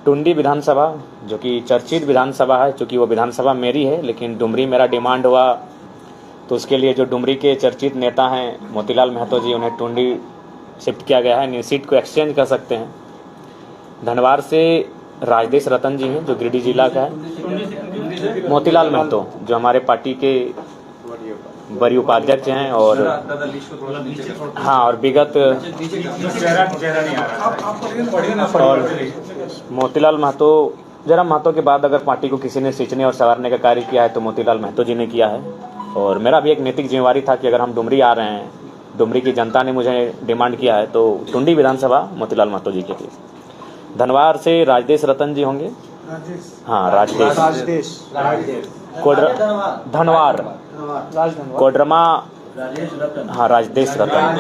टुंडी विधानसभा जो कि चर्चित विधानसभा है, चूँकि वो विधानसभा मेरी है लेकिन डुमरी मेरा डिमांड हुआ तो उसके लिए जो डुमरी के चर्चित नेता हैं मोतीलाल महतो जी, उन्हें टुंडी शिफ्ट किया गया है। सीट को एक्सचेंज कर सकते हैं। धनवार से राजदेश रतन जी हैं जो गिरिडीह जिला का है। मोतीलाल महतो जो हमारे पार्टी के बड़ी उपाध्यक्ष हैं और हाँ, और विगत और मोतीलाल महतो, जरा महतो के बाद अगर पार्टी को किसी ने सींचने और संवारने का कार्य किया है तो मोतीलाल महतो जी ने किया है। और मेरा भी एक नैतिक जिम्मेवारी था कि अगर हम डुमरी आ रहे हैं, डुमरी की जनता ने मुझे डिमांड किया है तो टुंडी विधानसभा मोतीलाल महतो जी के लिए। धनवार से राजदेश रतन जी होंगे। हाँ, राजदेश धनवार कोडरमा, हाँ राजदेश रतन।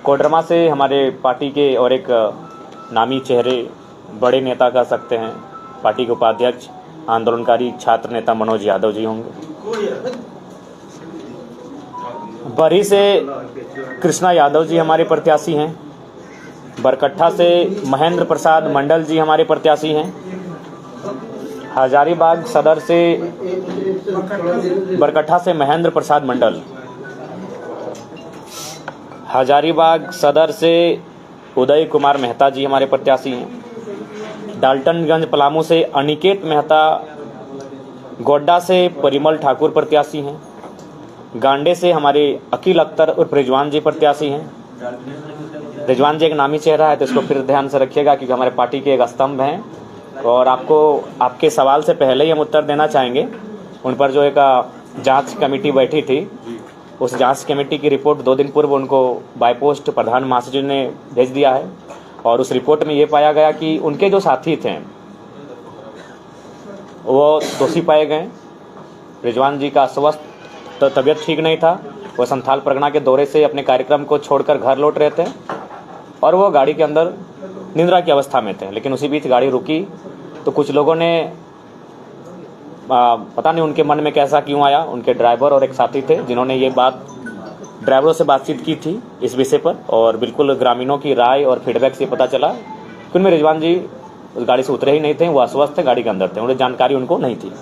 कोडरमा से हमारे पार्टी के और एक नामी चेहरे, बड़े नेता कह सकते हैं, पार्टी के उपाध्यक्ष आंदोलनकारी छात्र नेता मनोज यादव जी होंगे। बरी से कृष्णा यादव जी हमारे प्रत्याशी हैं। बरकट्ठा से महेंद्र प्रसाद मंडल जी हमारे प्रत्याशी हैं। हजारीबाग सदर से बरकट्ठा से महेंद्र प्रसाद मंडल। हजारीबाग सदर से उदय कुमार मेहता जी हमारे प्रत्याशी हैं। डाल्टनगंज पलामू से अनिकेत मेहता। गोड्डा से परिमल ठाकुर प्रत्याशी हैं। गांडे से हमारे अकील अख्तर और रिजवान जी प्रत्याशी हैं। रिजवान जी एक नामी चेहरा है तो इसको फिर ध्यान से रखिएगा क्योंकि हमारे पार्टी के एक स्तंभ हैं। और आपको आपके सवाल से पहले ही हम उत्तर देना चाहेंगे। उन पर जो एक जांच कमेटी बैठी थी, उस जांच कमेटी की रिपोर्ट 2 दिन पूर्व उनको बाय पोस्ट प्रधान महासचिव ने भेज दिया है। और उस रिपोर्ट में ये पाया गया कि उनके जो साथी थे वो दोषी पाए गए। रिजवान जी का अस्वस्थ तो तबीयत ठीक नहीं था, वो संथाल परगना के दौरे से अपने कार्यक्रम को छोड़कर घर लौट रहे थे और वो गाड़ी के अंदर निद्रा की अवस्था में थे। लेकिन उसी बीच गाड़ी रुकी तो कुछ लोगों ने पता नहीं उनके मन में कैसा क्यों आया, उनके ड्राइवर और एक साथी थे जिन्होंने ये बात ड्राइवरों से बातचीत की थी इस विषय पर। और बिल्कुल ग्रामीणों की राय और फीडबैक से पता चला कि उनमें रिजवान जी उस गाड़ी से उतरे ही नहीं थे, वो अस्वस्थ थे, गाड़ी के अंदर थे, उन्हें जानकारी उनको नहीं थी।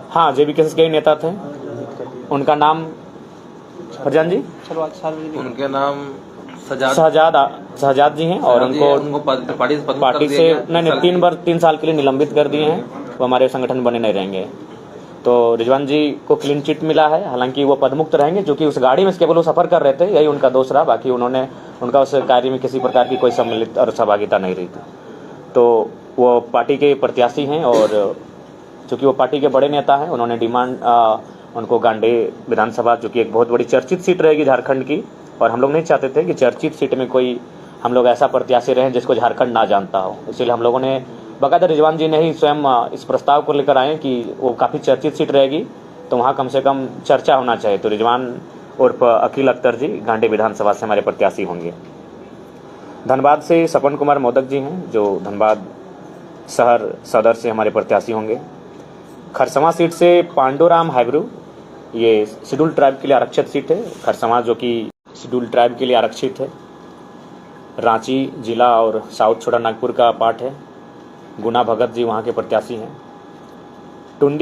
हाँ, जेबीकेएस के नेता थे। उनका नाम फरजान जी, उनके नाम शहजाद जी हैं और उनको पार्टी से नहीं 3 साल के लिए निलंबित कर दिए हैं। वो हमारे संगठन बने नहीं रहेंगे। तो रिजवान जी को क्लीन चिट मिला है, हालांकि वो पदमुक्त रहेंगे क्योंकि उस गाड़ी में केवल वो सफर कर रहे थे, यही उनका दोष रहा। बाकी उनका उस कार्य में किसी प्रकार की कोई सम्मिलित और सहभागिता नहीं रही थी। तो वो पार्टी के प्रत्याशी हैं और चूँकि वो पार्टी के बड़े नेता हैं, उन्होंने डिमांड उनको गांडे विधानसभा, चूँकि एक बहुत बड़ी चर्चित सीट रहेगी झारखंड की, और हम लोग नहीं चाहते थे कि चर्चित सीट में कोई हम लोग ऐसा प्रत्याशी रहें जिसको झारखंड ना जानता हो। इसलिए हम लोगों ने बाकायदा रिजवान जी ने ही स्वयं इस प्रस्ताव को लेकर आए कि वो काफ़ी चर्चित सीट रहेगी तो वहाँ कम से कम चर्चा होना चाहिए। तो रिजवान उर्फ अकील अख्तर जी गांडे विधानसभा से हमारे प्रत्याशी होंगे। धनबाद से सपन कुमार मोदक जी हैं जो धनबाद शहर सदर से हमारे प्रत्याशी होंगे। खरसवां सीट से पांडुराम हैबरू, ये शेड्यूल ट्राइब के लिए आरक्षित सीट है। खरसवां जो कि शेड्यूल ट्राइब के लिए आरक्षित है, रांची जिला और साउथ छोटा नागपुर का पार्ट है। गुना भगत जी वहाँ के प्रत्याशी हैं। टुंडी